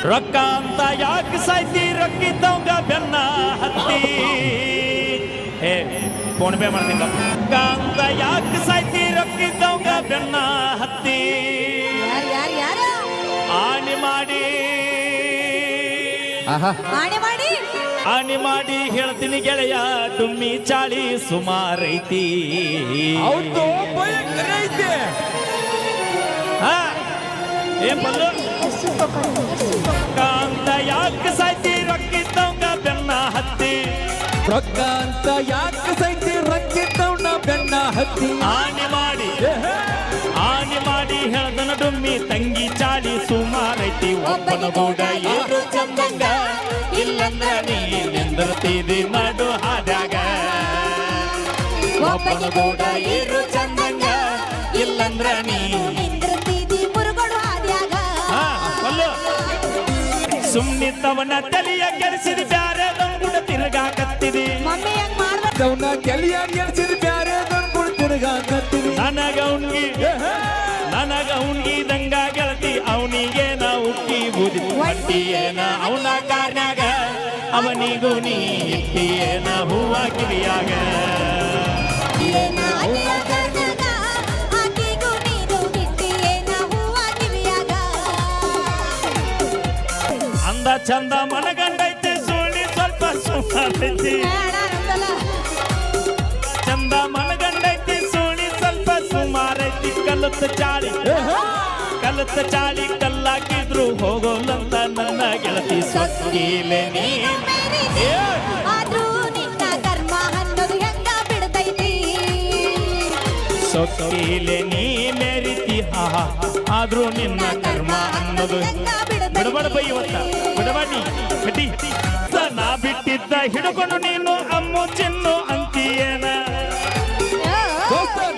ರೊಕ್ಕ ಅಂತ ಯಾಕೆ ಸಾಯ್ತಿ ರೊಕ್ಕಿದ್ದವಂಗ ಬೆನ್ನ ಹತ್ತಿ ಏ ಫೋನ್ ಪೇ ಮಾಡ್ತೀನಿ ರೊಕ್ಕ ಅಂತ ಯಾಕೆ ಸಾಯ್ತಿ ರೊಕ್ಕಿದ್ದವಂಗ ಬೆನ್ನ ಹತ್ತಿ ಆಣಿ ಮಾಡಿ ಆಣಿ ಮಾಡಿ ಹೇಳ್ತೀನಿ ಗೆಳೆಯ ಡುಮ್ಮಿ ಚಾಳಿ ಸುಮಾರೈತಿ ಏ ಬಲ್ಲು ಅಂತ ಯಾಕೆ ಸಾಯ್ತಿ ರೊಕ್ಕಿದ್ದವಂಗ ಬೆನ್ನ ಹತ್ತಿ ರೊಕ್ಕ ಅಂತ ಯಾಕೆ ಸೈತಿ ರೊಕ್ಕಿದ್ದವನ ಬೆನ್ನ ಹತ್ತಿ ಆಣಿ ಮಾಡಿ ಹೇಳ್ದನ ಡುಮ್ಮಿ ತಂಗಿ ಚಾಳಿ ಸುಮಾರೈತಿ ಒಬ್ಬನ ಗೂಡ ಏನು ಚಂದಂಗ ಇಲ್ಲಂದ್ರ ನೀ ನಿಂದಿರ್ತೀವಿ ನಡು ಹಾದ್ಯಾಗ ಒಬ್ಬನ ಗೂಡ ಏನು ಚಂದಂಗ ಇಲ್ಲಂದ್ರ ನೀ ಸುಮ್ನಿದ್ದವನ ತಲೆಯ ಕೆಡಿಸಿದ ಬ್ಯಾರೆ ಕೂಡ ತಿರುಗಾಕತ್ತಿದಿ ಅವನ ಕೆಲಿಯ ಕೆಡಿಸಿದ ಬ್ಯಾರೆ ಕೂಡ ತಿರುಗಾಕತ್ತಿದಿ ನನಗ ಅವ್ನಿಗೆ ದಂಗ ಗೆಳತಿ ಅವನಿಗೆ ನಾ ಉಕ್ಕಿ ಬೂದಿ ಏನ ಅವನ ಕಾರ್ಯಾಗ ಅವನಿಗೂ ನೀ ಏನ ಹೂವ ಕಿವಿಯಾಗ ಅಂದ ಚಂದ ಮನಗಂಡೈತೆ ಸುಳ್ಳಿ ಸ್ವಲ್ಪ ಸುಮ್ಮೈತಿ ಚಂದ ಮನಗಂಡೈತಿ ಸುಳ್ಳಿ ಸ್ವಲ್ಪ ಸುಮಾರೈತಿ ಕಲತ ಚಾಳಿ ಕಲ್ಲಾಕಿದ್ರು ಹೋಗೋಲ್ಲಂತ ನನ್ನ ಗೆಳತಿ ಸೊಕ್ಕಿಲೆ ನೀ ಸೊಕ್ಕಿಲೆ ನೀ ಮೇರಿತಿ ಆದ್ರೂ ನಿನ್ನ ಕರ್ಮ ಅನ್ನೋದು ಬಿಡಬಡ ಬೈಯವತ್ತ ಬಿಡಬಾಡಿ ಕಟಿ ನಾ ಬಿಟ್ಟಿದ್ದ ಹಿಡ್ಕೊಂಡು ನೀನು ಅಮ್ಮು ಚಿನ್ನು ಅಂತೀಯೇನ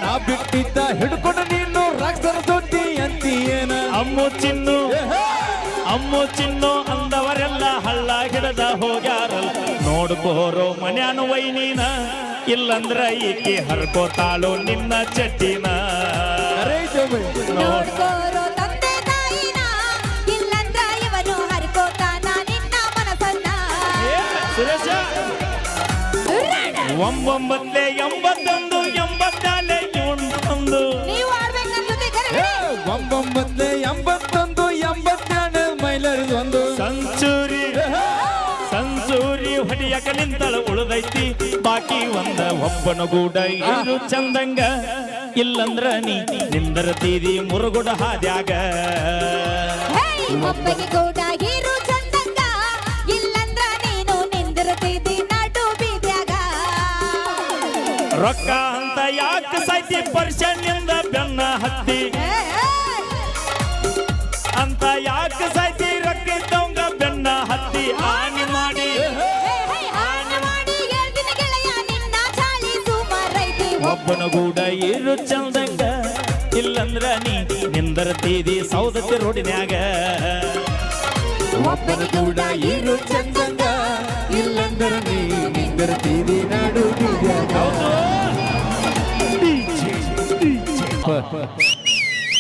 ನಾ ಬಿಟ್ಟಿದ್ದ ಹಿಡ್ಕೊಂಡು ನೀನು ರಾಕ್ಷರ ಸುದ್ದಿ ಅಂತೀಯೇನ ಅಮ್ಮು ಚಿನ್ನು ಅಂದವರೆಲ್ಲ ಹಳ್ಳ ಹಿಡದ ಹೋಗ್ಯಾರಲ್ಲ ನೋಡ್ಕೋರೋ ಮನ್ಯಾನು ವೈನೀನ ಇಲ್ಲಂದ್ರ ಈಕೆ ಹರ್ಕೋತಾಳು ನಿನ್ನ ಚಟ್ಟಿನ ನೋಡ್ಕೋರೋ ತಂದೆ ತಾಯಿನ ಇಲ್ಲಂದ್ರ ಇವನು ಹರ್ಕೋತಾನ ನಿನ್ನ ಮನಸ್ಸನ್ನ ಸುರೇಶ 9 81 84 81 ನೀವು ಆಡ್ಬೇಕು ನನ್ನ ಜೊತೆ ಕರೆ 9 81 82 ಮೈಲರಿದು ಒಂದು ಸಂಚೂರಿ ಹೊಡಿಯಕ ನಿಂತಳ ಉಳಿದೈತಿ ಬಾಕಿ ಒಬ್ಬನ ಗೂಡ ಇರು ಚಂದಂಗ ಇಲ್ಲಂದ್ರ ನೀ ನಿಂದರತೀದಿ ಮುರುಗುಡ ಹಾದ್ಯಾಗ ಒಬ್ಬನಿ ಗೂಡ ಇರು ಚಂದಂಗ ಇಲ್ಲಂದ್ರ ನೀನು ನಿಂದರತೀದಿ ನಡು ಬೀದ್ಯಾಗ ರೊಕ್ಕ ಅಂತ ಯಾಕೆ ಸಾಯ್ತಿ ಪರ್ಷನ್ನಿಂದ ಬೆನ್ನ ಹತ್ತಿ ಅಂತ ಯಾಕೆ ಸಾಯ್ತಿ ರೊಕ್ಕಿದ್ದವಂಗ ಬೆನ್ನ ಹತ್ತಿ ಆಣಿ ಮಾಡಿ ಒಬ್ಬನ ಗೂಡ ಇರು ಚಂದಂಗ ಇಲ್ಲಂದ್ರ ನೀ ನಿಂದರತೀದಿ ಸೌದತ್ತಿ ರೋಡಿನ್ಯಾಗ ಒಬ್ಬನ ಕೂಡ ಇರು ಚಂದಂಗ ಇಲ್ಲಂದ್ರ ನೀ ನಿಂದಿರ್ತೀವಿ ನಾಡು ಬೀದ್ಯಾಗ. ಹೌದು